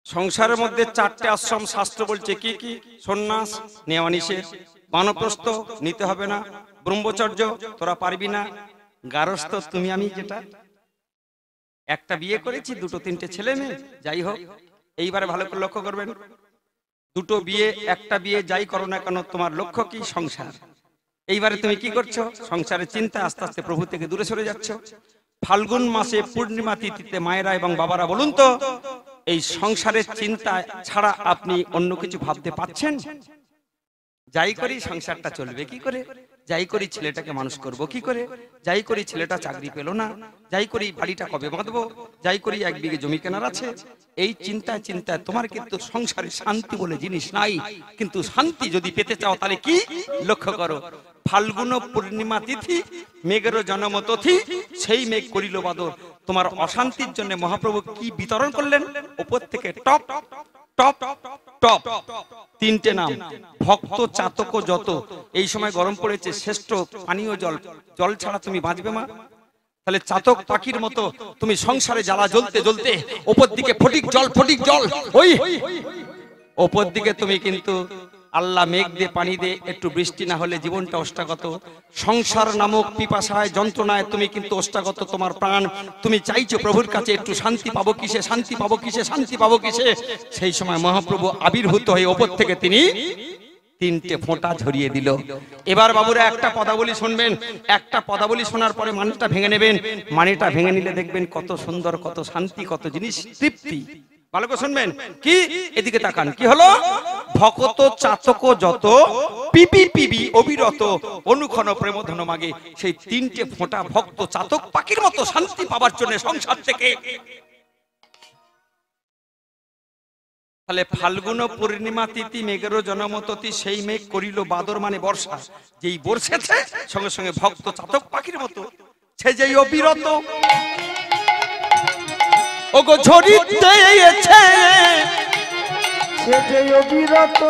সংসারের মধ্যে চারটে আশ্রম শাস্ত্র বলছে কি কি? সন্ন্যাস নেওয়া নিষেধ, বানপ্রস্থ নিতে হবে না, ব্রহ্মচর্য তোরা পারবি না, গারস্থ তুমি আমি যেটা একটা বিয়ে করেছি, দুটো তিনটে ছেলে মেয়ে, যাই হোক এইবারে ভালো করে লক্ষ্য করবেন, দুটো বিয়ে একটা বিয়ে যাই করো না কেন তোমার লক্ষ্য কি? সংসার। এইবারে তুমি কি করছো? সংসারের চিন্তা আস্তে আস্তে প্রভু থেকে দূরে সরে যাচ্ছ। ফাল্গুন মাসে পূর্ণিমা তিথিতে মায়েরা এবং বাবারা বলুন তো, এই সংসারের চিন্তা ছাড়া আপনি অন্য কিছু ভাবতে পাচ্ছেন? যাই করি সংসারটা চলবে কি করে, যাই করি ছেলেটাকে মানুষ করব কি করে, যাই করি ছেলেটা চাকরি পেল না, যাই করি বাড়িটা কবে বাঁধবো, যাই করি 1 বিঘে জমি কেনার আছে। এই চিন্তায় চিন্তায় তোমার কিন্তু সংসারে শান্তি বলে জিনিস নাই। কিন্তু শান্তি যদি পেতে চাও তাহলে কি লক্ষ্য করো, ফাল্গুন পূর্ণিমা তিথি মেঘের জন্ম তিথি, সেই মেঘ করিল বাদর। তোমার অশান্তির জন্য মহাপ্রভু কি বিতরণ করলেন? উপর থেকে টপ টপ টপ তিনটে নাম, ভক্ত চাতক যত। এই সময় গরম পড়েছে, শ্রেষ্ঠ পানীয় জল, জল ছাড়া তুমি বাঁচবে মা? তাহলে চাতক পাখির মতো তুমি সংসারে জ্বালা জ্বলতে জ্বলতে ওপর দিকে ফটিক জল ওই ওপর দিকে তুমি কিন্তু আল্লাহ মেঘ দিয়ে পানি দিয়ে একটু বৃষ্টি না হলে জীবনটা অষ্টাগত। সংসার নামক পিপাসায় যন্ত্রণায় তুমি কিন্তু অষ্টাগত তোমার প্রাণ। তুমি চাইছো প্রভুর কাছে একটু শান্তি পাবো কিসে, শান্তি পাবো কিসে, শান্তি পাবো কিসে। সেই সময় মহাপ্রভু আবির্ভূত হয়ে ওপর থেকে তিনি 3টে ফোঁটা ঝরিয়ে দিল। এবার বাবুরা একটা পদাবলী শুনবেন, একটা পদাবলী শোনার পরে মানেটা ভেঙে নেবেন। মানেটা ভেঙে নিলে দেখবেন কত সুন্দর, কত শান্তি, কত জিনিস তৃপ্তি। ভালো করে শুনবেন কি? এদিকে তাকান, কি হলো? ভকত চাতক যত পিপি পিবি অবিরত অনুক্ষণ প্রেম ধন মাগে। সেই 3টে ফোঁটা ভক্ত চাতক পাখির মতো শান্তি পাওয়ার জন্য সংসার থেকে। তাহলে ফাল্গুন পূর্ণিমা তিথি মেঘের জন্ম তিথি, সেই মেঘ করিল বাদর মানে বর্ষা। যেই বর্ষেছে সঙ্গে সঙ্গে ভক্ত চাতক পাখির মতো সে যেই অবিরত ওগো ঝরিতে এসে, সে যে অবিরত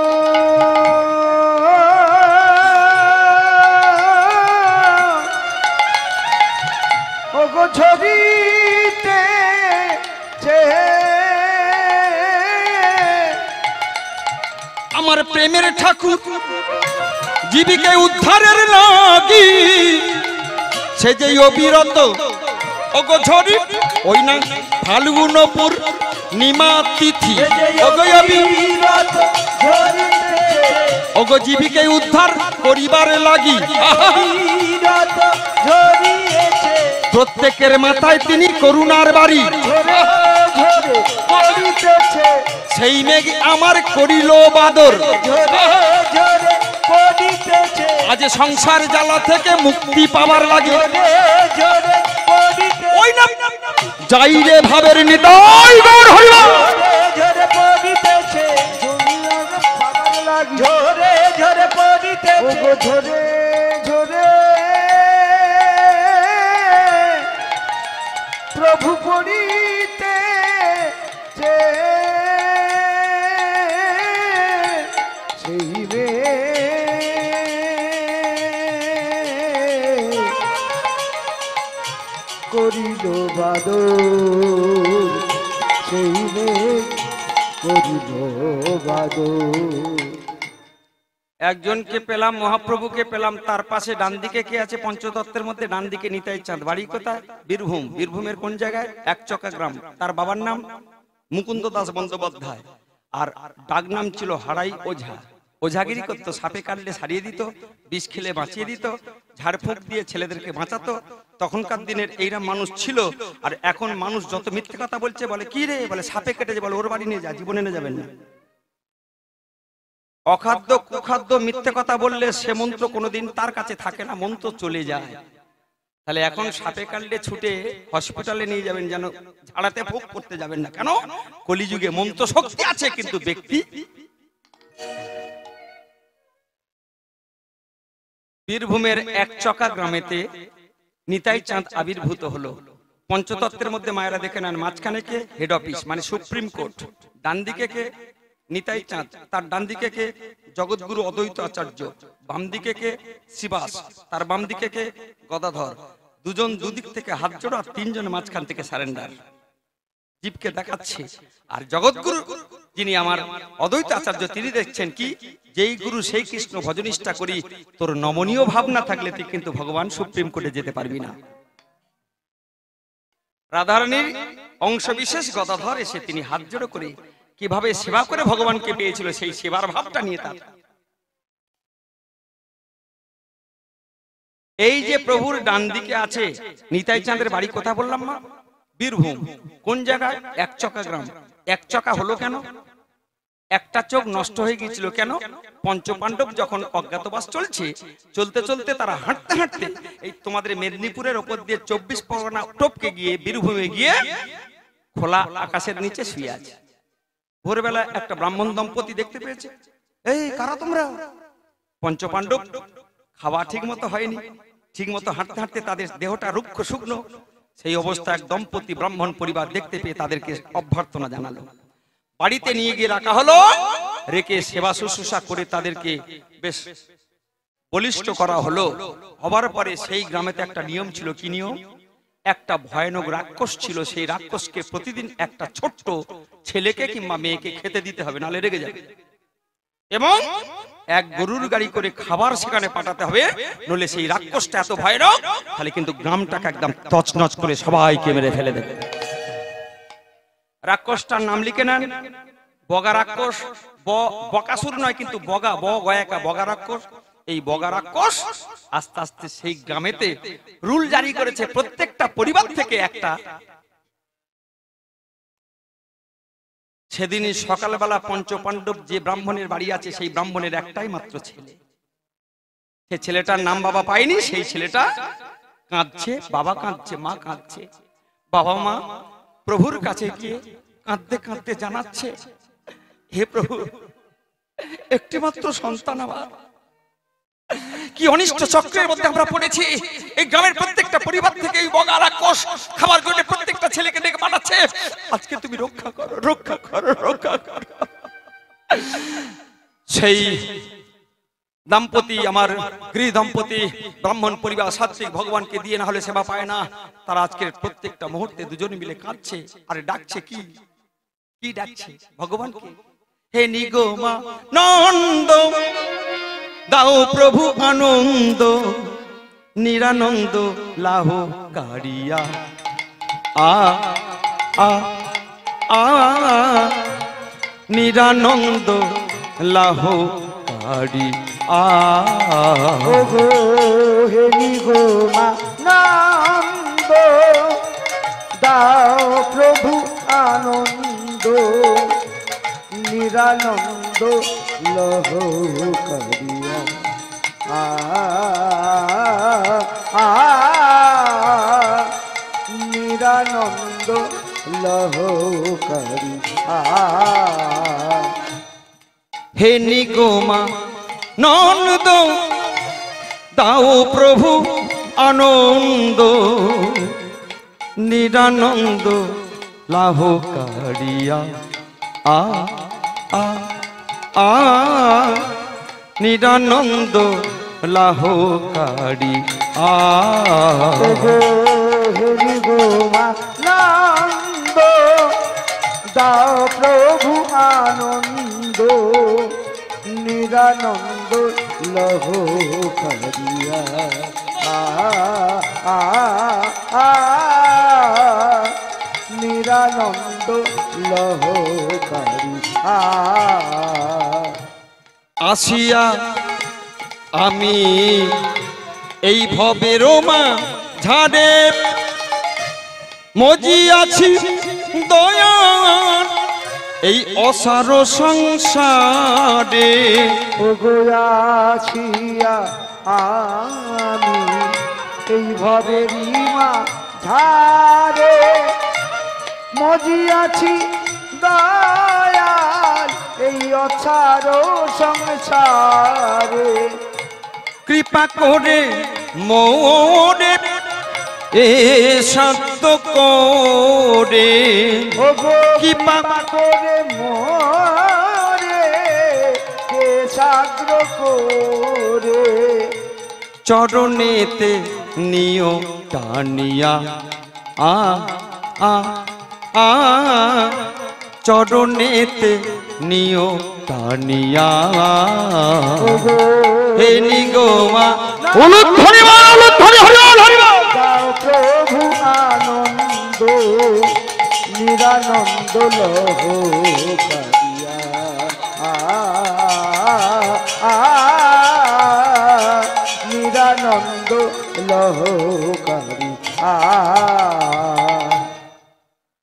ওগো ঝরিতে আমার প্রেমের ঠাকুর জীবিকে উদ্ধারের লাগি, সে যেই অবিরত ওগো ঝরি ওই না ফাল্গুন পূর্ণিমা তিথি ওগো অবিরত ওগো জীবিকে উদ্ধার করিবার লাগি। প্রত্যেকের মাথায় তিনি করুণার বাড়ি, সেই মেঘ আমার করিল বাদর। আজ সংসার জ্বালা থেকে মুক্তি পাওয়ার লাগে ওই না যাই রে ভাবের নিতাই গৌর হইল। ঝরে ঝরে পড়িতেছে, ঝরে ঝরে প্রভু পড়িতে সেই রে করিল বাদর, সেই রে করিল বাদর। একজনকে পেলাম, মহাপ্রভুকে পেলাম, তার পাশে ডান দিকে কে আছে? পঞ্চতত্ত্বের মধ্যে ডান দিকে নিতাই চাঁদ। বাড়ি কোথায়? বীরভূম। বীরভূমের কোন জায়গায়? একচকা গ্রাম। তার বাবার নাম মুকুন্দ দাস বন্দ্যোপাধ্যায়, আর ডাক নাম ছিল হারাই ওঝা। ওঝাগিরি করতো, সাপে কাটলে সারিয়ে দিত, বিষ খেলে বাঁচিয়ে দিত, ঝাড়ফুঁক দিয়ে ছেলেদেরকে বাঁচাতো। তখনকার দিনের এইরকম মানুষ ছিল। আর এখন মানুষ যত মিথ্যে কথা বলছে, বলে কি রে, বলে সাপে কেটেছে, বলে ওর বাড়ি নিয়ে যা, জীবনে নিয়ে যাবেন না। অখাদ্য কুখাদ্য মিথ্যে কথা বললে সে মন্ত্র কোনোদিন তার কাছে থাকে না, মন্ত্র চলে যায়। তাহলে এখন সাপে কাটলে ছুটে হসপিটালে নিয়ে যাবেন, যেন ঝাড়াতে ফুক করতে যাবেন না। কেন? কলিযুগে মন্ত্র শক্তি আছে কিন্তু ব্যক্তি। বীরভূমের একচকা গ্রামেতে নিতাই চাঁদ আবির্ভূত হলো। পঞ্চতত্ত্বের মধ্যে মায়েরা দেখে নেন, মাঝখানে কে? হেড অফিস মানে সুপ্রিম কোর্ট। ডান দিকে কে? নিতাই চাঁদ। তার ডান দিকে কে? জগৎগুরু অদ্বৈত আচার্য। বাম দিকে কে? শিবাস। তার বাম দিকে কে? গদাধর। দুজন দুদিক থেকে হাত জোড়া, 3জন মাঝখান থেকে সারেন্ডার। জীবকে দেখাচ্ছে। আর জগৎগুরু যিনি আমার অদ্বৈত আচার্য তিনি দেখছেন কি, যেই গুরু সেই কৃষ্ণ ভজনিষ্ঠা করি, তোর নমনীয় ভাবনা থাকলে তুই কিন্তু ভগবান সুপ্রিম কোর্টে যেতে পারবি না। রাধারানীর অংশ বিশেষ গদাধর এসে তিনি হাত জোড়ো করে কিভাবে সেবা করে ভগবানকে পেয়েছিল, সেই সেবার ভাবটা নিয়ে তার এই যে প্রভুর ডান দিকে আছে নিতাই চাঁদের বাড়ি, কথা বললাম মা, বীরভূম। কোন জায়গায়? একচকা গ্রাম। একচকা হলো কেন? একটা চোখ নষ্ট হয়ে গিয়েছিল কেন? পঞ্চপাণ্ডব যখন অজ্ঞাতবাস চলছে, চলতে চলতে তারা হাঁটতে হাঁটতে এই তোমাদের মেদিনীপুরের ওপর দিয়ে 24 পরগনা টপকে গিয়ে বীরভূমে গিয়ে খোলা আকাশের নিচে শুয়ে আছে। ভোরবেলা একটা ব্রাহ্মণ দম্পতি দেখতে পেয়েছে, এই কারা তোমরা? পঞ্চপাণ্ডব খাওয়া ঠিক মতো হয়নি, ঠিক মতো হাঁটতে হাঁটতে তাদের দেহটা রুক্ষ শুকনো, সেই অবস্থা এক দম্পতি ব্রাহ্মণ পরিবার দেখতে পেয়ে তাদেরকে অভ্যর্থনা জানালো। বাড়িতে নিয়ে গিয়ে রাখা হলো, রেখে সেবা শুশ্রূষা করে তাদেরকে বেশ বলিষ্ঠ করা হলো। হবার পরে সেই গ্রামেতে একটা নিয়ম ছিল। কি নিয়ম? একটা ভয়ানক রাক্ষস ছিল, সেই রাক্ষসকে প্রতিদিন একটা ছোট্ট ছেলেকে কিংবা মেয়েকে খেতে দিতে হবে, নাহলে রেগে যাবে। এবং এক গরুর গাড়ি করে খাবার সেখানে পাঠাতে হবে, নইলে সেই রাক্ষসটা এত ভয়ানক তাহলে কিন্তু গ্রামটাকে একদম তছনছ করে সবাইকে মেরে ফেলে দেবে। রাক্ষসটার নাম লিখে নেন, বগা রাক্ষস। বকাসুর নয় কিন্তু বগা, বগয়াকা, বগা রাক্ষস। এই বগা রাক্ষস আস্তে আস্তে সেই গ্রামেতে রুল জারি করেছে, প্রত্যেকটা পরিবার থেকে একটা। সেদিনই সকালবেলা পঞ্চপাণ্ডব যে ব্রাহ্মণের বাড়ি আছে, সেই ব্রাহ্মণের একটাই মাত্র ছেলে। সে ছেলেটার নাম বাবা পায়নি, সেই ছেলেটা কাঁদছে, বাবা কাঁদছে, মা কাঁদছে। বাবা মা প্রভুর কাছে গিয়ে কাঁদতে কাঁদতে জানাচ্ছে, হে প্রভু, একটি মাত্র সন্তান আমার, কি অনিষ্ট চক্রের মধ্যে আমরা পড়েছি। এই গ্রামের প্রত্যেকটা পরিবার থেকে এই বগা রাক্ষস খাবার জন্য প্রত্যেকটা ছেলেকে ডেকে পাঠাচ্ছে। আজকে তুমি রক্ষা করো, রক্ষা করো, রক্ষা করো। সেই দম্পতি, আমার গৃহ দম্পতি, ব্রাহ্মণ পরিবার, সাত্বিক, ভগবানকে দিয়ে না হলে সেবা পায় না। তারা আজকের প্রত্যেকটা মুহূর্তে দুজন মিলে কাঁদছে আর ডাকছে। কি কি ডাকছে? ভগবানকে। হে নিগমা নন্দ, দাও প্রভু আনন্দ, নিরানন্দ লাহ কারিয়া। আ আ আ নিরানন্দ লাহ কারি। আ ওগো হে নিগমা নন্দ, দাও প্রভু আনন্দ, নিরানন্দ লহ করিয়া। আ আ নিরানন্দ লহ করিয়া। হে নিগমা নন্দ, দাও প্রভু আনন্দ, নিরানন্দ লাহ কারিয়া। আ আ আ নিরানন্দ লাহ কারি। আ হে নিগমা নন্দ, দাও প্রভু আনন্দ, নিরানন্দ লহ করিয়া। আ আ আ নিরানন্দ লহ করিয়া। আসিয়া আমি এই ভবের মা ঝাড়ে মজিয়াছি দয়া এই অসার সংসারে। ওগোয়াছিয়া আমি এই ভবেরি মা ঝাড়ে মজিয়াছি দয়াল এই অছার সংসারে। কৃপা করে মোরে এ সত্য করে, ওগো কৃপা করে মোরে কে সাগ্র করে। চরণেতে নিয় টানিয়া। আ আ চরণেতে নিও টানিয়া হে নিগমা উলুধ্বনি বল, উলুধ্বনি হরিবল হরিবল। দাও প্রভু আনন্দ নিরানন্দ লহ কারিয়া নিরানন্দ লহ কারিয়া।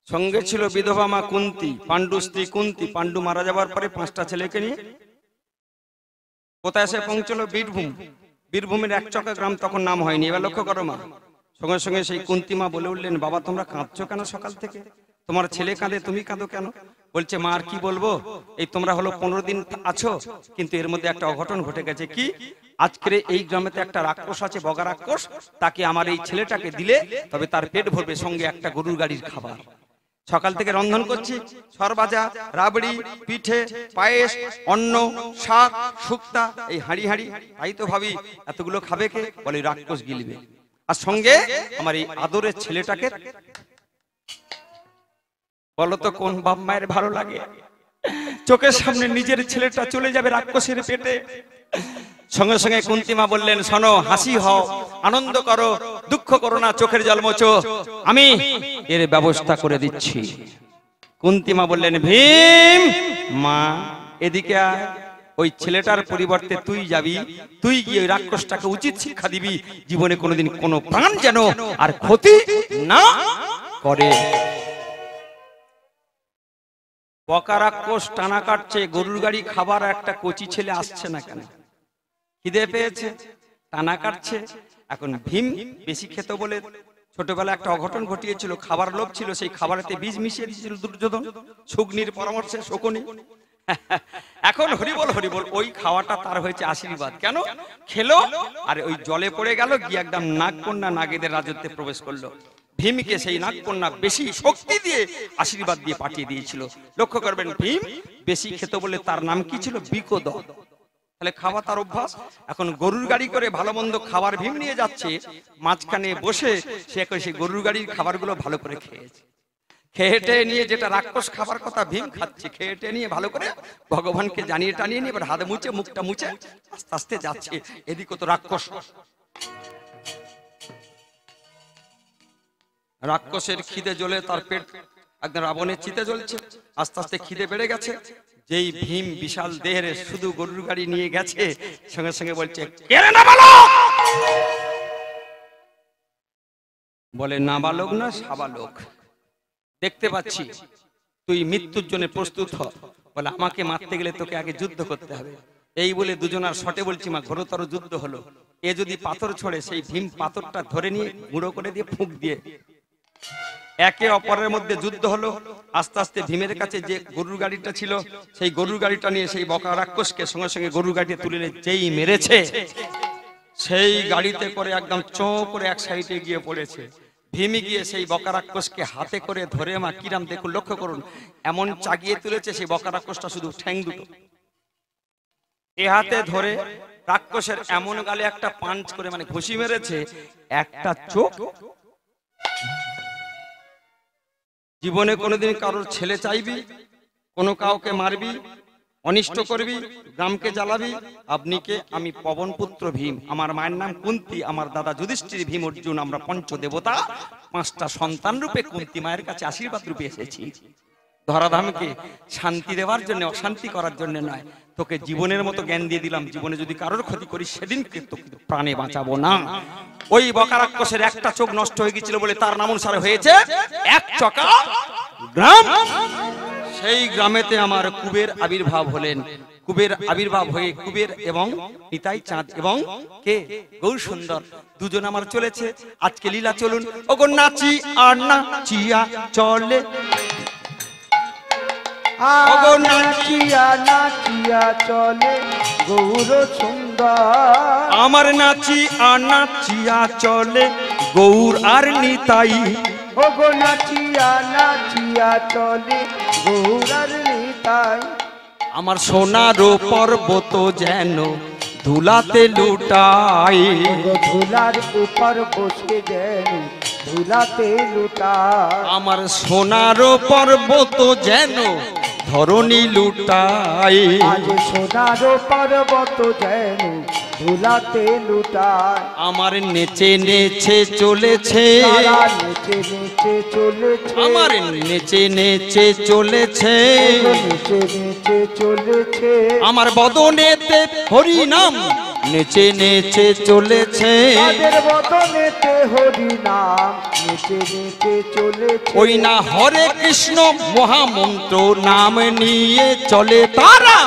সঙ্গে ছিল বিধবা মা কুন্তী, পাণ্ডু স্ত্রী কুন্তী। পাণ্ডু মারা যাবার পরে 5টা ছেলেকে নিয়ে কোথায় এসে পৌঁছলো? বীরভূম। বীরভূমের একচকা গ্রাম, তখন নাম হয়নি। এবার লক্ষ্য করো মা, সঙ্গে সঙ্গে সেই কুন্তী মা বলে উঠলেন, বাবা তোমরা কাঁদছো কেন সকাল থেকে? তোমার ছেলে কাঁদে, তুমি কাঁদো কেন? বলছে, মা আর কি বলবো, এই তোমরা হলো 15 দিন আছো, কিন্তু এর মধ্যে একটা অঘটন ঘটে গেছে। কি? আজকের এই গ্রামেতে একটা রাক্ষস আছে, বগা রাক্ষস। তাকে আমার এই ছেলেটাকে দিলে তবে তার পেট ভরবে, সঙ্গে একটা গরুর গাড়ির খাবার। সকাল থেকে রন্ধন করছি, সরভাজা, রাবড়ি, পিঠে, পায়েস, অন্ন, শাক, শুক্তা, এই হাঁড়ি হাঁড়ি। তাই তো ভাবি এতগুলো খাবে কে? বলে রাক্ষস গিলবে। আর সঙ্গে আমার এই আদরের ছেলেটাকে। বলতো কোন বাপ মায়ের ভালো লাগে চোখের সামনে নিজের ছেলেটা চলে যাবে রাক্ষসের পেটে? সঙ্গে সঙ্গে কুন্তী মা বললেন, শোনো, হাসি হও, আনন্দ করো, দুঃখ করো না, চোখের জল মোছো, আমি এর ব্যবস্থা করে দিচ্ছি। কুন্তী মা বললেন, ভীম মা এদিকে আয়, ওই ছেলেটার পরিবর্তে তুই যাবি, তুই গিয়ে ওই রাক্ষসটাকে উচিত শিক্ষা দিবি, জীবনে কোনোদিন কোনো প্রাণ যেন আর ক্ষতি না করে। বকা রাক্ষস টানা কাটছে, গরুর গাড়ি খাবার, একটা কচি ছেলে আসছে না কেন? খিদে পেয়েছে, টানা কাটছে। এখন ভীম বেশি খেত বলে ছোটবেলা একটা অঘটন ঘটিয়েছিল, খাবার লোভ ছিল, সেই খাবারেতে বীজ মিশিয়ে দিয়েছিল দুর্যোধন, শকুনির পরামর্শে। শকুনি এখন হরিবল হরিবল, ওই খাওয়াটা তার হয়েছে আশীর্বাদ। কেন খেলো? আর ওই জলে পড়ে গেল, গিয়ে একদম নাগকন্যা নাগেদের রাজত্বে প্রবেশ করলো। ভীমকে সেই নাগকন্যা বেশি শক্তি দিয়ে আশীর্বাদ দিয়ে পাঠিয়ে দিয়েছিল। লক্ষ্য করবেন, ভীম বেশি খেত বলে তার নাম কি ছিল? বিকোদ। তাহলে খাওয়া তার অভ্যাস। এখন গরুর গাড়ি করে ভালো মন্দ খাবার ভীম নিয়ে যাচ্ছে, মাঝখানে বসে সে সেই গরুর গাড়ির খাবারগুলো ভালো করে খেয়েছে। খেয়েটে নিয়ে যেটা রাক্ষস খাবার কথা ভীম খাচ্ছে, খেয়েটে নিয়ে ভালো করে ভগবানকে জানিয়ে টানিয়ে নিয়ে এবার হাতে মুছে, মুখটা মুছে আস্তে আস্তে যাচ্ছে। এদিকে তো রাক্ষস, রাক্ষসের খিদে জ্বলে তার পেট একদম রাবণের চিতে জ্বলছে। আস্তে আস্তে খিদে বেড়ে গেছে। যেই ভীম বিশাল দেহের শুধু গরুর গাড়ি নিয়ে গেছে, সঙ্গে সঙ্গে বলছে, বলে নাবালক না সাবালক, দেখতে পাচ্ছি তুই মৃত্যুর জন্য প্রস্তুত হ। বলে আমাকে মারতে গেলে তোকে আগে যুদ্ধ করতে হবে। এই বলে দুজনার শটে বলছি মা ঘোরতর যুদ্ধ হলো। এ যদি পাথর ছড়ে, সেই ভীম পাথরটা ধরে নিয়ে গুঁড়ো করে দিয়ে ফুঁক দিয়ে একে অপরের মধ্যে যুদ্ধ হলো। আস্তে আস্তে ভীমের কাছে যে গরুর গাড়িটা ছিল, সেই গরুর গাড়িটা নিয়ে সেই বকা রাক্ষসকে সঙ্গে সঙ্গে গরুর গাড়িতে তুলে নিয়ে যেই মেরেছে, সেই গাড়িতে করে একদম চোঁ করে এক সাইডে গিয়ে পড়েছে। ভীমি গিয়ে সেই বকা রাক্ষসকে হাতে করে ধরে, মা কিরাম দেখুন, লক্ষ্য করুন, এমন চাগিয়ে তুলেছে সেই বকা রাক্ষসটা শুধু ঠ্যাং দুটো এ হাতে ধরে রাক্ষসের এমন গালে একটা পাঞ্চ করে মানে ঘুষি মেরেছে, একটা চোখ। জীবনে কোনোদিন কারোর ছেলে চাইবি, কোনো কাউকে মারবি, অনিষ্ট করবি, গ্রামকে জ্বালাবি? আপনি কে? আমি পবন পুত্র ভীম, আমার মায়ের নাম কুন্তী, আমার দাদা যুধিষ্ঠির, ভীম, অর্জুন, আমরা পঞ্চদেবতা, 5টা সন্তান রূপে কুন্তী মায়ের কাছে আশীর্বাদ রূপে এসেছি। ধরাধামকে শান্তি দেওয়ার জন্য, অশান্তি করার জন্য নয়। তোকে জীবনের মতো জ্ঞান দিয়ে দিলাম, জীবনে যদি কারোর ক্ষতি করিস সেদিনকে তোকে প্রাণে বাঁচাবো না। ওই বকা রাক্ষসের একটা চোখ নষ্ট হয়ে গেছিল বলে তার নাম অনুসারে হয়েছে একচকা গ্রাম। সেই গ্রামেতে আমার কুবের আবির্ভাব হলেন। কুবের আবির্ভাব হয়ে কুবের এবং নিতাই চাঁদ এবং কে গৌর সুন্দর দুজন আমার চলেছে। আজকে লীলা চলুন, ওগো নাচি আর নাচিয়া চলে, ওগো নাচিয়া নাচিয়া চলে গৌর সুন্দর, আমার নাচি আর নাচিয়া চলে গৌর আর নিতাই, ওগো নাচিয়া নাচিয়া চলে গৌর আর নিতাই। আমার সোনার পর্বত যেন ধুলাতে লুটাই, ধুলার উপর বসে যেন ধুলাতে লুটায়। আমার সোনার পর্বত যেন ধরণী লুটাই, আজ সোনার পর্বত যেন ধুলাতে লুটায়। আমার নেচে নেচে চলেছে, তারা নেচে নেচে চলেছে, আমার নেচে নেচে চলেছে, নেচে নেচে চলেছে। আমার বদনেতে হরি নাম নেচে নেচে চলেছে, তাদের বদনেতে হরি নাম নেচে নেচে চলেছে। ওই না হরে কৃষ্ণ মহামন্ত্র নাম নিয়ে চলে তারা,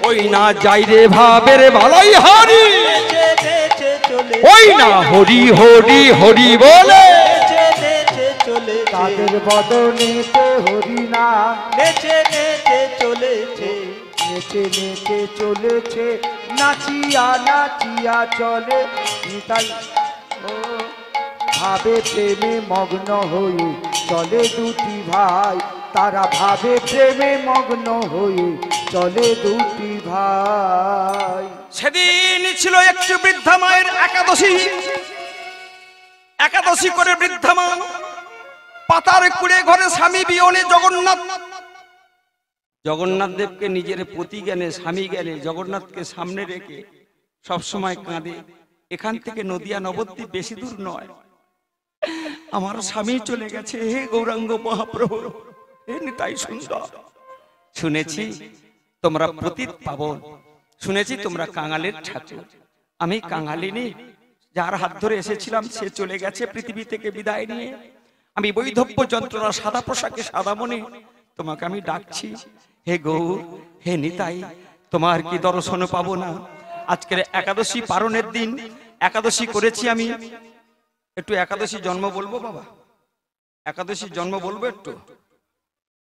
ওই না যাই রে ভাবের ভালাই হরি, ওই না হরি হরি হরি বলে তাদের বদনেতে হরি নাম নেচে নেচে চলেছে, নেচে নেচে চলেছে। নাচিয়া নাচিয়া চলে নিতাই ও, ভাবে প্রেমে মগ্ন হয়ে চলে দুটি ভাই, তারা ভাবে প্রেমে মগ্ন হয়ে চলে দুটি ভাই। সেদিন ছিল একটি বৃদ্ধা মায়ের একাদশী, একাদশী করে বৃদ্ধা মা পাতার কুড়ে ঘরে স্বামী বিয়নে জগন্নাথ, জগন্নাথ দেবকে নিজের পতি জ্ঞানে স্বামী জ্ঞানে জগন্নাথকে সামনে রেখে সবসময় কাঁদে। এখান থেকে নদিয়া নবদ্বীপ বেশি দূর নয়, আমার স্বামী চলে গেছে, হে গৌরাঙ্গ মহাপ্রভু, হে নিতাই সুন্দর। শুনেছি তোমরা পতিত পাবন, শুনেছি তোমরা কাঙালের ঠাকুর, আমি কাঙালিনী, যার হাত ধরে এসেছিলাম সে চলে গেছে পৃথিবী থেকে বিদায় নিয়ে। আমি বৈধব্য যন্ত্রণা সাদা পোশাকে সাদা মনে তোমাকে আমি ডাকছি, হে গৌর, হে নিতাই, তোমার কি দর্শন পাবো না? আজকের একাদশী পারণের দিন, একাদশী করেছি আমি। একটু একাদশী জন্ম বলবো বাবা, একাদশী জন্ম বলবো একটু,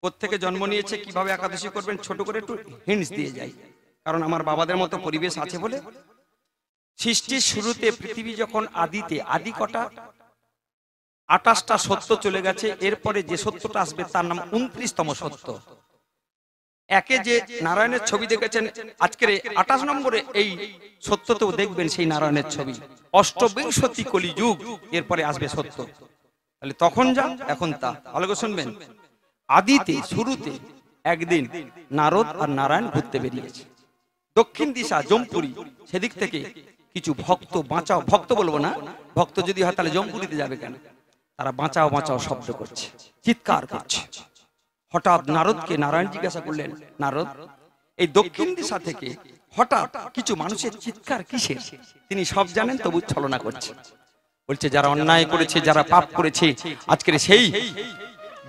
কোত্থেকে জন্ম নিয়েছে, কিভাবে একাদশী করবেন, ছোট করে একটু হিন্টস দিয়ে যাই, কারণ আমার বাবাদের মতো পরিবেশ আছে বলে। সৃষ্টির শুরুতে পৃথিবী যখন আদিতে, আদি কটা 28টা সত্য চলে গেছে, এরপরে যে সত্যটা আসবে তার নাম 29তম সত্য। একে যে নারায়ণের ছবি দেখেছেন, আজকের 28 নম্বরে এই সত্যতেও দেখবেন সেই নারায়ণের ছবি। অষ্টবিংশতি কলিযুগ, এরপরে আসবে সত্য। তাহলে তখন যা এখন তা, ভালো করে শুনবেন। আদিতে শুরুতে একদিন নারদ আর নারায়ণ ঘুরতে বেরিয়েছে দক্ষিণ দিশা জমপুরি, সেদিক থেকে কিছু ভক্ত, বাঁচাও ভক্ত বলবো না, ভক্ত যদি হয় তাহলে জমপুরিতে যাবে কেন, তারা বাঁচাও বাঁচাও শব্দ করছে, চিৎকার করছে। হঠাৎ নারদকে নারায়ণ জিজ্ঞাসা করলেন, নারদ, এই দক্ষিণ দিশা থেকে হঠাৎ কিছু মানুষের চিৎকার কিসের? তিনি সব জানেন তবু ছলনা করছে। বলছে যারা অন্যায় করেছে, যারা পাপ করেছে, আজকের সেই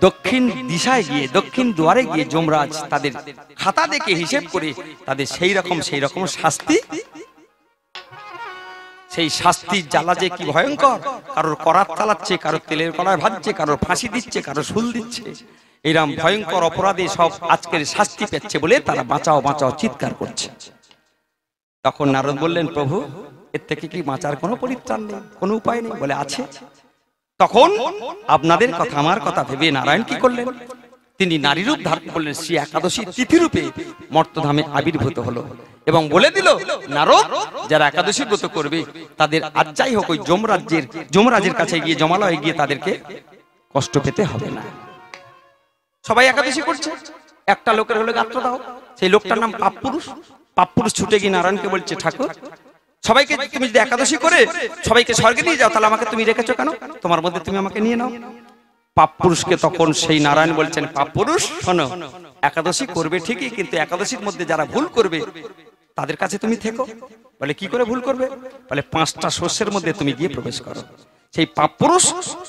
দক্ষিণ দিশায় গিয়ে, দক্ষিণ দুয়ারে গিয়ে যমরাজ তাদের খাতা দেখে হিসেব করে তাদের সেই রকম শাস্তি, সেই শাস্তির জ্বালা যে কি ভয়ঙ্কর, কারোর করাত চালাচ্ছে, কারোর তেলের কড়ায় ভাজছে, কারোর ফাঁসি দিচ্ছে, কারোর শুল দিচ্ছে, এরকম ভয়ঙ্কর অপরাধে সব আজকের শাস্তি পেচ্ছে বলে তারা বাঁচাও বাঁচাও চিৎকার করছে। তখন নারদ বললেন, প্রভু, এর থেকে কি বাঁচার কোনো পরিত্রাণ নেই, কোনো উপায় নেই? বলে আছে। তখন আপনাদের কথা আমার কথা ভেবে নারায়ণ কি করলেন, তিনি নারী রূপ ধারণ করলেন, শ্রী একাদশী তিথি রূপে মর্তধামে আবির্ভূত হলো এবং বলে দিল, নারদ, যারা একাদশী ব্রত করবে তাদের আজ যাই হোক ওই যমরাজের কাছে গিয়ে, জমালয়ে গিয়ে তাদেরকে কষ্ট পেতে হবে না। সবাই একাদশী করছে, একটা লোকের হলো গাত্রদাহ, সেই লোকটার নাম পাপপুরুষ। পাপপুরুষ ছুটে গিয়ে নারায়ণকে বলছে, ঠাকুর, সবাইকে তুমি যদি একাদশী করে সবাইকে স্বর্গে নিয়ে যাও, তাহলে আমাকে তুমি রেখেছো কেন? তোমার মধ্যে তুমি আমাকে নিয়ে নাও। পাপপুরুষকে তখন সেই নারায়ণ বলছেন, পাপপুরুষ শোনো, একাদশী করবে ঠিকই, কিন্তু একাদশীর মধ্যে যারা ভুল করবে তাদের কাছে তুমি থেকো। বলে কি করে ভুল করবে? বলে 5টা শস্যের মধ্যে তুমি গিয়ে প্রবেশ করো। সেই পাপপুরুষ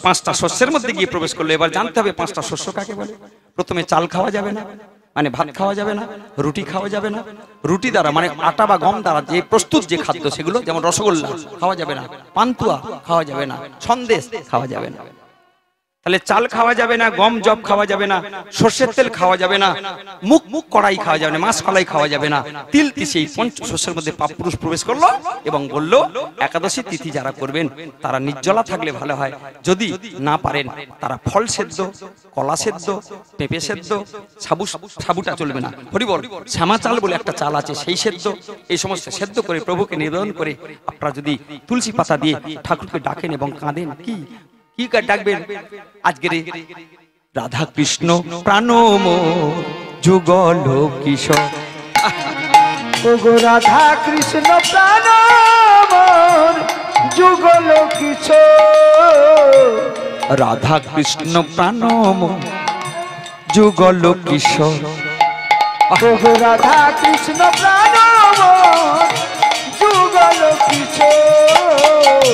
5টা শস্যের মধ্যে গিয়ে প্রবেশ করলো। এবার জানতে হবে 5টা শস্য কাকে বলে। প্রথমে চাল খাওয়া যাবে না, মানে ভাত খাওয়া যাবে না, রুটি খাওয়া যাবে না, রুটি দ্বারা মানে আটা বা গম দ্বারা যে প্রস্তুত যে খাদ্য সেগুলো, যেমন রসগোল্লা খাওয়া যাবে না, পান্তুয়া খাওয়া যাবে না, সন্দেশ খাওয়া যাবে না। তাহলে চাল খাওয়া যাবে না, গম জব খাওয়া যাবে না, সর্ষের তেল খাওয়া যাবে না, মুখ কড়াই খাওয়া যাবে না, মাছ কলাই খাওয়া যাবে না। তিল তিসি এই পঞ্চশস্যের মধ্যে পাপ পুরুষ প্রবেশ করলো এবং বলল একাদশী তিথি যারা করবেন তারা নির্জলা থাকলে ভালো হয়, যদি না পারেন তারা ফল সেদ্ধ, কলা সেদ্ধ, পেঁপে সেদ্ধ, সাবুটা চলবে না, হরি বল, শ্যামা চাল বলে একটা চাল আছে সেই সেদ্ধ, এই সমস্ত সেদ্ধ করে প্রভুকে নিবেদন করে আপনারা যদি তুলসী পাতা দিয়ে ঠাকুরকে ডাকেন এবং কাঁদেন, কি ডাকবেন? আজকের রাধা কৃষ্ণ প্রাণম যুগল কিশোর, ওগো রাধা কৃষ্ণ প্রাণম যুগল কিশোর, রাধা কৃষ্ণ প্রাণম যুগল কিশোর, ওগো রাধা কৃষ্ণ প্রাণম যুগল কিশোর,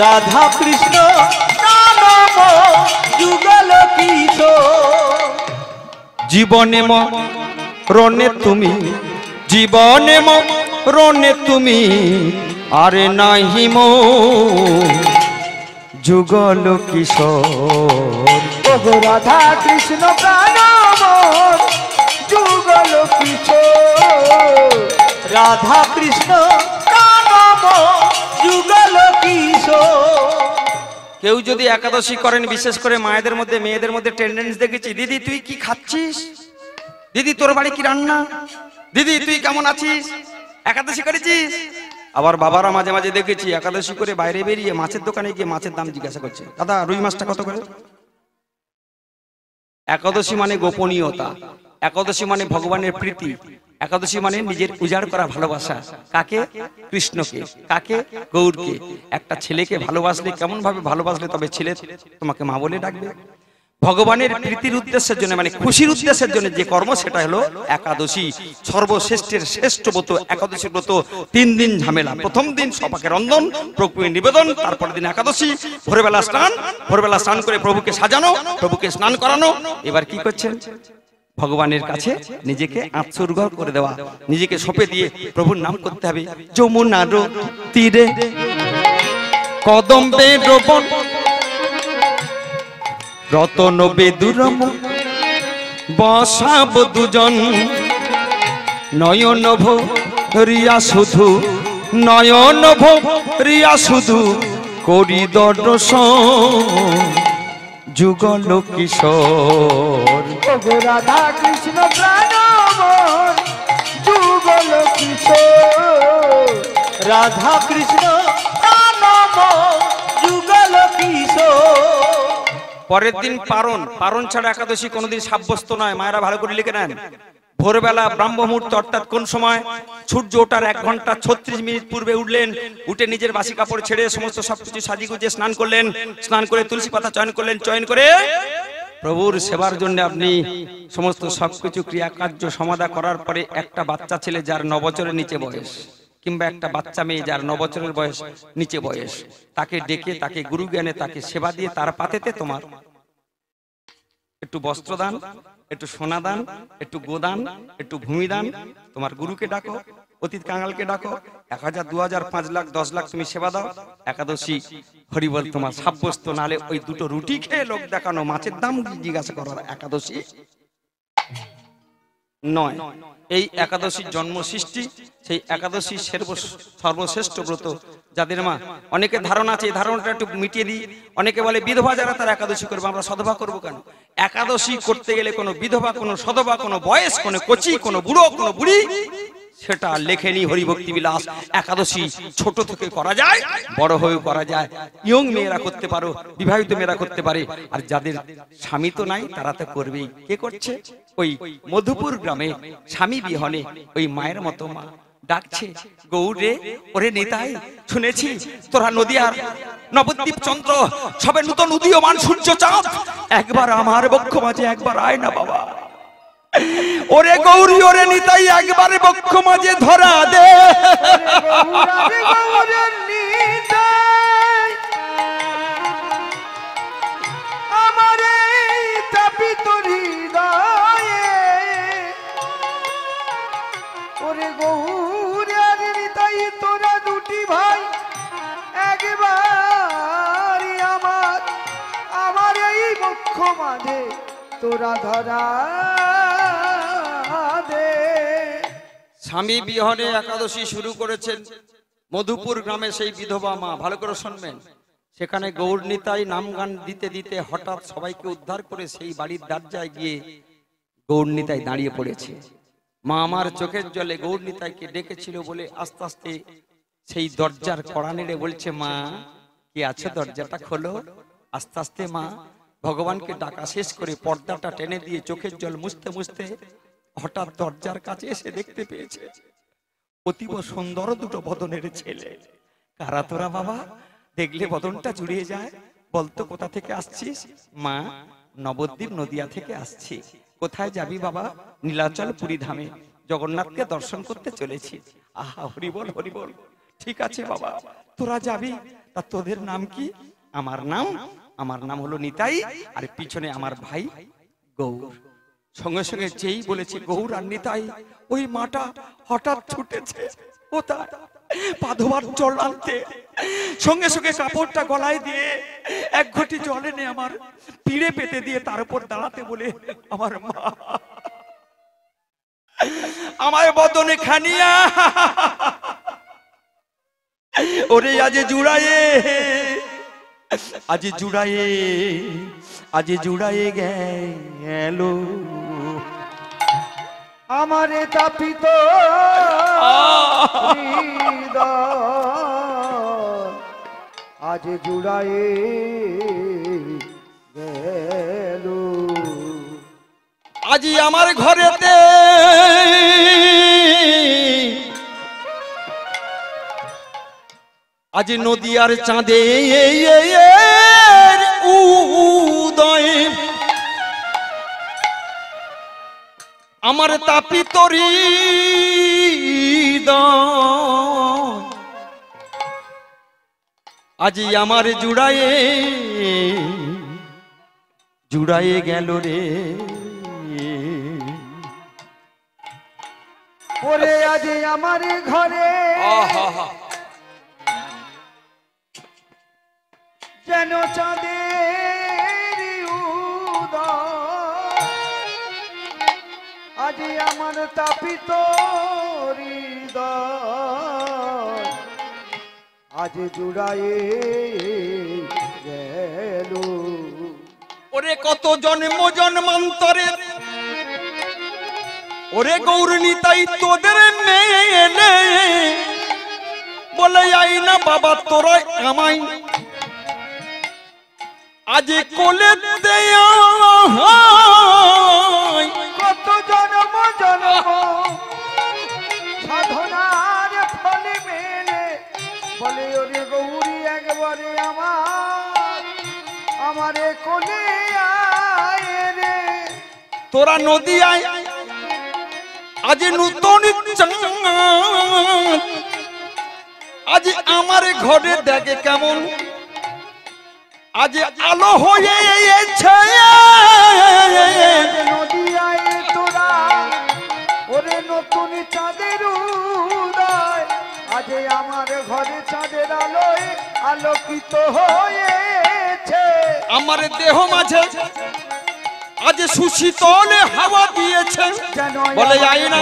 রাধা কৃষ্ণ নাম যুগল কিশোর। জীবনে মরণে তুমি, জীবনে মরণে তুমি, আরে নাহি মো যুগল কিশোর, ওগো রাধা কৃষ্ণ প্রাণম যুগল কিশোর, রাধা কৃষ্ণ নাম যুগল কিশোর। কেউ যদি একাদশী করেন, বিশেষ করে মায়েদের মধ্যে মেয়েদের মধ্যে টেন্ডেন্সি দেখেছি, দিদি তুই কি খাচ্ছিস, দিদি তোর বাড়ি কি রান্না, দিদি তুই কেমন আছিস, একাদশী করেছিস? আবার বাবারা মাঝে মাঝে দেখেছি একাদশী করে বাইরে বেরিয়ে মাছের দোকানে গিয়ে মাছের দাম জিজ্ঞাসা করছে, দাদা রুই মাছটা কত করে? একাদশী মানে গোপনীয়তা, একাদশী মানে ভগবানের প্রীতি, একাদশী মানে নিজের উজাড় করা ভালোবাসা। কাকে? কৃষ্ণকে। কাকে? গৌরকে। একটা ছেলেকে ভালোবাসলে কেমন ভাবে ভালোবাসলে তবে ছেলে তোমাকে মা বলে ডাকবে? ভগবানের প্রীতির উদ্দেশ্যের জন্য, মানে খুশির উদ্দেশ্যের জন্য যে কর্ম, সেটা হলো একাদশী। সর্বশ্রেষ্ঠের শ্রেষ্ঠ ব্রত একাদশী ব্রত। 3 দিন ঝামেলা। প্রথম দিন সপাকে রন্ধন, প্রভুকে নিবেদন, তারপর দিন একাদশী। ভোরবেলা স্নান করে প্রভুকে সাজানো, প্রভুকে স্নান করানো। এবার কি করছেন? ভগবানের কাছে নিজেকে আত্মোৎসর্গ করে দেওয়া, নিজেকে সঁপে দিয়ে প্রভুর নাম করতে হবে। যমুনার তীরে কদম্বে রোপণ, রতন বেদুরম বসাব দুজন, নয়ন ভরিয়া শুধু, নয়ন ভরিয়া শুধু করি দর্শন, যুগল কিশোর, ওগো রাধা কৃষ্ণ প্রাণম যুগল কিশোর, রাধা কৃষ্ণ নাম যুগল কিশোর। পরের দিন পারণ ছাড়া একাদশী কোনোদিন সাব্যস্ত নয়। মায়েরা ভালো করে লিখে নেন। ভোরবেলা ব্রাহ্ম মুহূর্ত, অর্থাৎ কোন সময়? সূর্য ওঠার 1 ঘন্টা 36 মিনিট পূর্বে উঠলেন, উঠে নিজের বাসি কাপড় ছেড়ে সমস্ত সবকিছু সাজিয়ে স্নান করলেন, স্নান করে তুলসী পাতা চয়ন করলেন, চয়ন করে প্রভুর সেবার জন্য আপনি সমস্ত সবকিছু ক্রিয়াকার্য সমাধা করার পরে একটা বাচ্চা ছেলে যার 9 বছরের নিচে বয়স, কিংবা একটা বাচ্চা মেয়ে যার 9 বছরের বয়স নিচে বয়স, তাকে ডেকে তাকে গুরু জ্ঞানে তাকে সেবা দিয়ে তার পাতেতে তোমার একটু বস্ত্র দান, একটু সোনা দান, একটু গোদান, একটু ভূমি দান, তোমার গুরুকে ডাকো, অতীত কাঙালকে ডাকো, 1000, 2000, 5 লাখ, 10 লাখ তুমি সেবা দাও। একাদশী হরিবল তোমার সাব্যস্ত। নালে ওই 2টো রুটি খেয়ে লোক দেখানো, মাছের দাম জিজ্ঞাসা করার একাদশী নয়। এই একাদশীর জন্ম সৃষ্টি, সেই একাদশী সর্বশ্রেষ্ঠ ব্রত। যাদের মা অনেকে ধারণা আছে, এই ধারণাটা একটু মিটিয়ে দিই। অনেকে বলে বিধবা যারা তারা একাদশী করবে, আমরা সধবা করবো কেন? একাদশী করতে গেলে কোনো বিধবা, কোনো সধবা, কোনো বয়স, কোনো কচি, কোনো বুড়ো, কোনো বুড়ি সেটা লেখেনি হরিভক্তি বিলাস। একাদশী ছোট থেকে করা যায়, বড় হয়েও করা যায়। ইয়ং মেয়েরা করতে পারো, বিবাহিত মেয়েরা করতে পারে। আর যাদের স্বামী তো নাই তারা তো করবেই। কে করছে? ওই মধুপুর গ্রামে স্বামী বিহনে ওই মায়ের মতো মা ডাকছে, গৌরে ওরে নিতাই, শুনেছি তোরা নদিয়ার নবদ্বীপ চন্দ্র, সবে নূতন উদীয়মান সূর্য চাঁদ, একবার আমার বক্ষ মাঝে একবার আয় না বাবা। ওরে গৌরী ওরে নিতাই, একবারে বক্ষ মাঝে ধরা দে। আমারে চাপি তোরি দায়ে, ওরে গৌর আর নিতাই তোরা দুটি ভাই, একবার আমার এই মাঝে তোরা ধরা দে। স্বামী বিহনে একাদশী শুরু করেছেন মধুপুর গ্রামে সেই বিধবা মা। ভালো করে শুনবেন। সেখানে গৌরনীতাই নাম গান দিতে দিতে হঠাৎ সবাইকে উদ্ধার করে সেই বাড়ির দরজায় গিয়ে গৌরনীতাই দাঁড়িয়ে পড়েছে। মা আমার চোখের জলে গৌরনীতাইকে ডেকেছিল বলে আস্তে আস্তে সেই দরজার কড়া নেড়ে বলছে, মা কি আছে, দরজাটা খোলো। আস্তে আস্তে মা ভগবানকে ডাকা শেষ করে পর্দাটা টেনে দিয়ে চোখের জল মুছতে মুছতে হঠাৎ দরজার কাছে এসে দেখতে পেয়েছে অতীব সুন্দর দুটো বদনের ছেলে। কারা তোরা বাবা? দেখলে বদনটা জুড়িয়ে যায়। বলতো কোথা থেকে আসছিস? মা নবদ্বীপ নদিয়া থেকে আসছি। কোথায় যাবি বাবা? নীলাচল পুরী ধামে জগন্নাথকে দর্শন করতে চলেছি। আহা হরিবল হরিবল। ঠিক আছে বাবা, তোরা যাবি, তা তোদের নাম কি? আমার নাম হলো নিতাই, আর পিছনে আমার ভাই গৌর। সঙ্গে সঙ্গে যেই বলেছে গৌর আর নিতাই, ওই মাটা হঠাৎ ছুটেছে কোথায়? পা ধোবার জল আনতে। সঙ্গে সঙ্গে কাপড়টা গলায় দিয়ে এক ঘটি জল এনে আমার পিড়ে পেতে দিয়ে তার উপর দাঁড়াতে বলে আমার মা আমায় বদনে খানিয়া ওরে আজ জুড়ায়ে, আজ জুড়ায়ে গেল আমারে তাপিত হৃদয় আজ জুড়ায়ে গেল। আজি আমার ঘরেতে আজ নদিয়ার চাঁদে উদয় আমার তাপিত হৃদয় আজি আমার জুড়ায়ে গেল রে। ওরে আজ আমার ঘরে যেন চাঁদের উদয় আজ আমার তাপিত হৃদয় আজ জুড়ায়ে গেল। ওরে কত জন্ম জন্মান্তরে ওরে গৌরনীতাই তোদের মেয়ে বলে আই না বাবা তোরা আমায় আজ কোলে দেয়া। কত জন্ম জন্ম সাধনার ফলে মেলে বলে ওরে গৌরী একবারে আমারে কোলে আয় রে। তোরা নদিয়ায় আজ নতুন চাঁদ আজ আমার ঘরে দেখে কেমন আজ আলো হয়েছে। নদিয়ায় তোরা ওরে নতুন চাঁদের উদয় আজ আমার ঘরে চাঁদের আলোয় আলোকিত হয়েছে। আমার দেহ মাঝে আজ সুশীতল হাওয়া দিয়েছে বলে আই না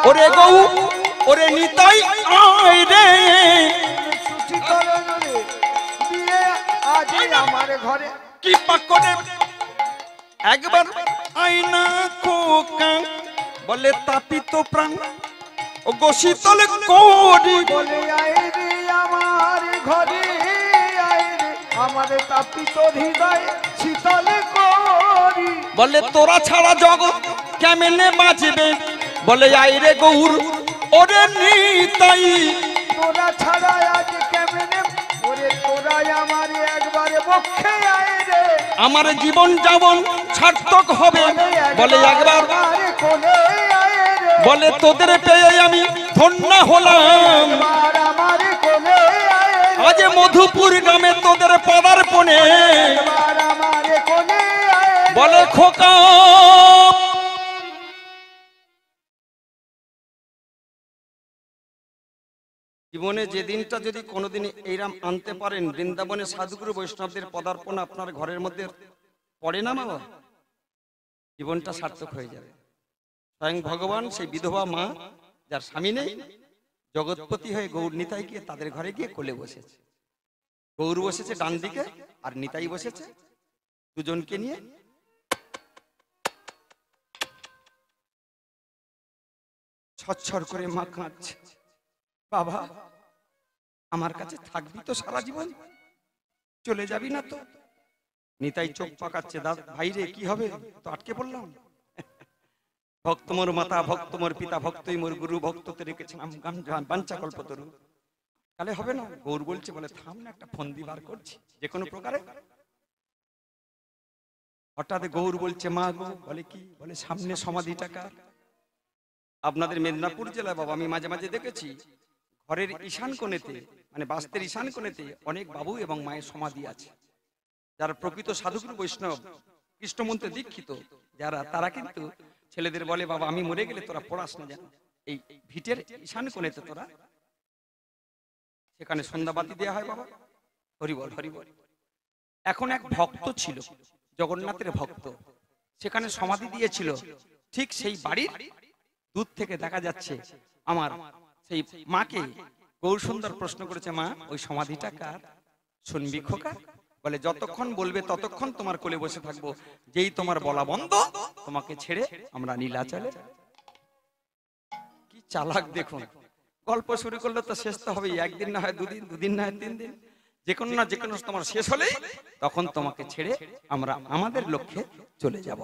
ওরে গৌ ওরে নিতাই আয় রে। সুশীতল দিয়ে আজ আমার ঘরে কি পাকড়ে একবার আইনা কোকা বলে তাপিত প্রাণ ও গো শীতল করি বলে আয় রে আমার ঘরে আয় রে আমার তাপিত হৃদয় শীতল করি। বলে তোরা ছাড়া জগৎ কেমনে বাঁচবে বলে আই রে গৌর ওরে নিতাই। তোরা ছাড়া আজ কেমনে ওরে তোরাই আমার একবারে বক্ষে আয় রে। আমার জীবন যাপন সার্থক হবে বলে একবার কোলে আয় রে। বলে তোদের পেয়ে আমি ধন্য হলাম। আমার কোলে আয় রে। আজ মধুপুর গ্রামে তোদের পদার্পণে আমার কোলে আয় রে। বলে খোকা জীবনে যে দিনটা যদি কোনোদিন এইরাম আনতে পারেন বৃন্দাবনে সাধুগুরু বৈষ্ণবদের পদার্পণ আপনার ঘরের মধ্যে পড়ে না বাবা, জীবনটা সার্থক হয়ে যাবে। স্বয়ং ভগবান সেই বিধবা মা যার স্বামী নেই, জগৎপতি হয়ে গৌর নিতাই গিয়ে তাদের ঘরে গিয়ে কোলে বসেছে। গৌর বসেছে ডান দিকে আর নিতাই বসেছে, দুজনকে নিয়ে ছচ্ছর করে মা কাঁদছে, বাবা আমার কাছে থাকবি তো সারা জীবন, চলে যাবি না তো? নিতাই চোখ পাকাচ্ছে, দাদা ভাই রে কি হবে, তো আটকে পড়লাম। ভক্ত মোর মাতা, ভক্ত মোর পিতা, ভক্তই মোর গুরু, ভক্ত তে রেখেছিলাম বাঞ্ছা কল্পতরু, তাহলে হবে না। গৌর বলছে, বলে থাম না, একটা ফন্দি বার করছি যে কোনো প্রকারে। হঠাৎ গৌর বলছে, মা গো, বলে কি? বলে সামনে সমাধিটা কার? আপনাদের মেদিনীপুর জেলায় বাবা আমি মাঝে মাঝে দেখেছি ঘরের ঈশান কোণেতে, মানে বাস্তের ঈশান কোণেতে অনেক বাবু এবং মায়ের সমাধি আছে। যারা প্রকৃত সাধুগুরু বৈষ্ণব কৃষ্ণমন্ত্রে দীক্ষিত যারা, তারা কিন্তু ছেলেদের বলে, বাবা আমি মরে গেলে তোরা পড়াস না, যেন এই ভিটের ঈশান কোণেতে তোরা, সেখানে সন্ধ্যাবাতি দেওয়া হয় বাবা। হরিবল হরিবল। এখন এক ভক্ত ছিল, জগন্নাথের ভক্ত, সেখানে সমাধি দিয়েছিল। ঠিক সেই বাড়ির দূর থেকে দেখা যাচ্ছে আমার সেই মাকে গৌর সুন্দর প্রশ্ন করেছে, মা ওই সমাধিটা কার? শুনবি খোকা? বলে যতক্ষণ বলবে ততক্ষণ তোমার কোলে বসে থাকবো, যেই তোমার বলা বন্ধ তোমাকে ছেড়ে আমরা নীলাচলে। কি চালাক দেখুন, গল্প শুরু করলে তো শেষ তো হবেই, একদিন না হয় দুদিন, দুদিন না হয় 3 দিন, যে কোনো না যে কোনো তোমার শেষ হলেই তখন তোমাকে ছেড়ে আমরা আমাদের লক্ষ্যে চলে যাব।